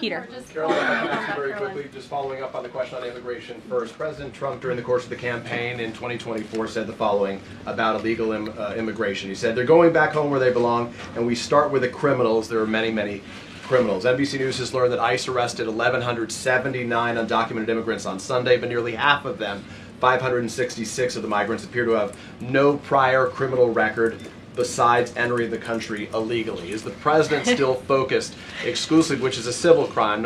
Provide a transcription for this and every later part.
Peter. Carolyn, very quickly, just following up on the question on immigration first. President Trump, during the course of the campaign in 2024, said the following about illegal immigration. He said, "They're going back home where they belong, and we start with the criminals. There are many, many criminals." NBC News has learned that ICE arrested 1,179 undocumented immigrants on Sunday, but nearly half of them, 566 of the migrants, appear to have no prior criminal record besides entering the country illegally. Is the president still focused exclusively, which is a civil crime,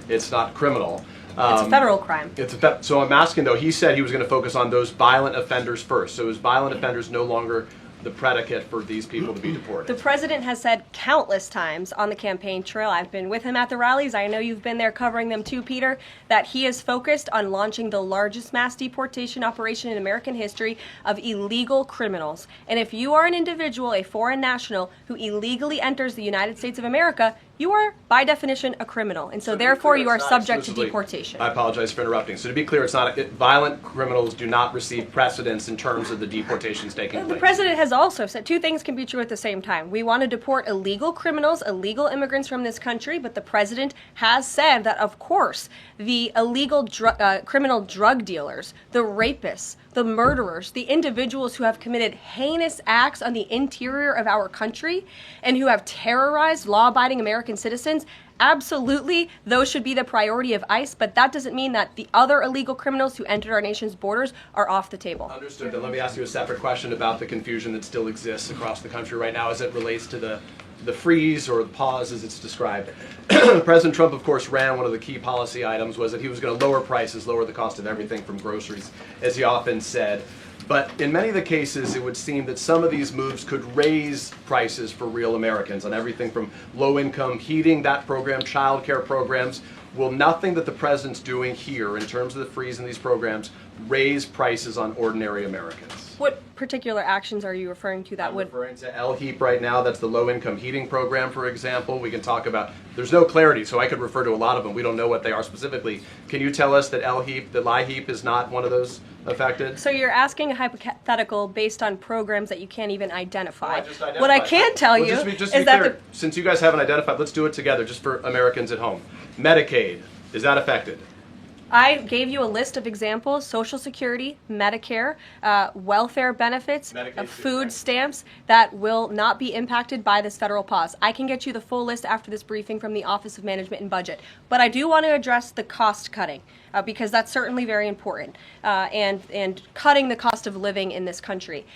it's not criminal? It's a federal crime. So I'm asking though. He said he was going to focus on those violent offenders first. So is violent offenders no longer the predicate for these people to be deported? The president has said countless times on the campaign trail, I've been with him at the rallies, I know you've been there covering them too, Peter, that he is focused on launching the largest mass deportation operation in American history of illegal criminals. And if you are an individual, a foreign national, who illegally enters the United States of America, you are, by definition, a criminal. And so therefore, you are subject to deportation. I apologize for interrupting. So to be clear, it's not violent criminals do not receive precedence in terms of the deportations taking place. The president has also said two things can be true at the same time. We want to deport illegal criminals, illegal immigrants from this country, but the president has said that, of course, the illegal criminal drug dealers, the rapists, the murderers, the individuals who have committed heinous acts on the interior of our country and who have terrorized law-abiding American citizens, absolutely, those should be the priority of ICE, but that doesn't mean that the other illegal criminals who entered our nation's borders are off the table. Understood. Then let me ask you a separate question about the confusion that still exists across the country right now as it relates to the freeze or the pause as it's described. President Trump, of course, ran one of the key policy items was that he was going to lower prices, lower the cost of everything from groceries, as he often said. But in many of the cases, it would seem that some of these moves could raise prices for real Americans on everything from low-income heating, that program, child care programs. Will nothing that the president's doing here in terms of the freeze in these programs raise prices on ordinary Americans? What particular actions are you referring to that I'm would... referring to LHEAP right now. That's the low-income heating program, for example. We can talk about, there's no clarity, so I could refer to a lot of them. We don't know what they are specifically. Can you tell us that LHEAP is not one of those affected? So you're asking a hypothetical based on programs that you can't even identify. No, I just identified. What I can tell you just to is be that clear, since you guys haven't identified, let's do it together just for Americans at home. Medicaid, is that affected? I gave you a list of examples: Social Security, Medicare, welfare benefits, food stamps that will not be impacted by this federal pause. I can get you the full list after this briefing from the Office of Management and Budget. But I do want to address the cost cutting because that's certainly very important and cutting the cost of living in this country.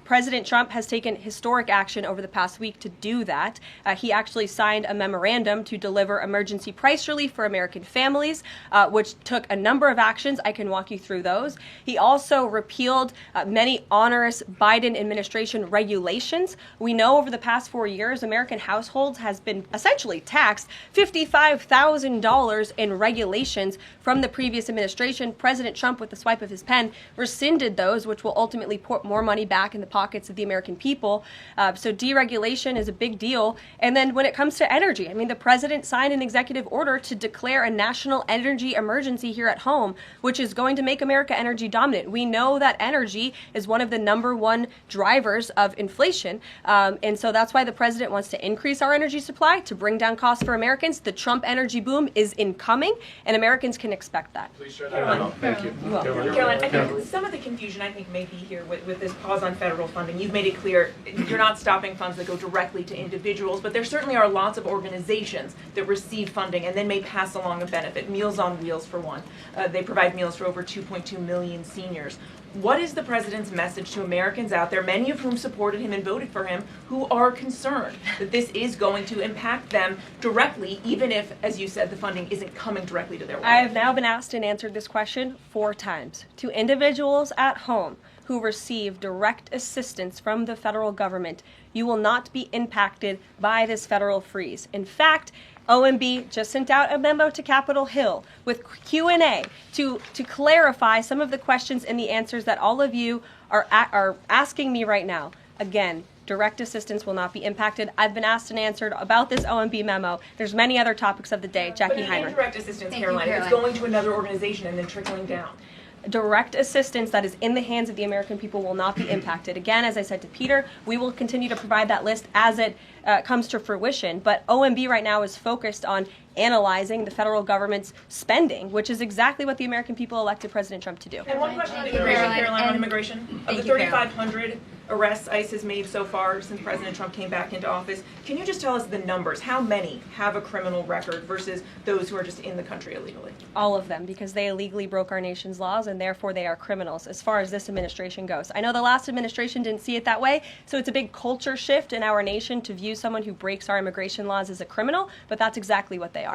President Trump has taken historic action over the past week to do that. He actually signed a memorandum to deliver emergency price relief for American families, which took a number of actions. I can walk you through those. He also repealed many onerous Biden administration regulations. We know over the past 4 years, American households has been essentially taxed $55,000 in regulations from the previous administration. President Trump, with the swipe of his pen, rescinded those, which will ultimately put more money back in the pockets of the American people. So deregulation is a big deal. And then when it comes to energy, I mean, the president signed an executive order to declare a national energy emergency here at home, which is going to make America energy dominant. We know that energy is one of the #1 drivers of inflation. And so that's why the president wants to increase our energy supply to bring down costs for Americans. The Trump energy boom is incoming, and Americans can expect that. Please share that out. Thank you. Caroline, I think some of the confusion may be here with this pause on federal funding. You've made it clear you're not stopping funds that go directly to individuals, but there certainly are lots of organizations that receive funding and then may pass along a benefit. Meals on Wheels, for one. They provide meals for over 2.2 million seniors. What is the president's message to Americans out there, many of whom supported him and voted for him, who are concerned that this is going to impact them directly, even if, as you said, the funding isn't coming directly to their wallet? I have now been asked and answered this question 4 times. To individuals at home who receive direct assistance from the federal government, you will not be impacted by this federal freeze. In fact, OMB just sent out a memo to Capitol Hill with Q&A to clarify some of the questions and the answers that all of you are asking me right now. Again, direct assistance will not be impacted. I've been asked and answered about this OMB memo. There's many other topics of the day. Jackie Heimer. But indirect assistance, Caroline, if it's going to another organization and then trickling down. direct assistance that is in the hands of the American people will not be impacted. Again, as I said to Peter, we will continue to provide that list as it comes to fruition. But OMB right now is focused on analyzing the federal government's spending, which is exactly what the American people elected President Trump to do. And one question on immigration, Caroline, on immigration. Of the 3,500 arrests ICE has made so far since President Trump came back into office, can you just tell us the numbers? How many have a criminal record versus those who are just in the country illegally? All of them, because they illegally broke our nation's laws and therefore they are criminals as far as this administration goes. I know the last administration didn't see it that way, so it's a big culture shift in our nation to view someone who breaks our immigration laws as a criminal, but that's exactly what they are.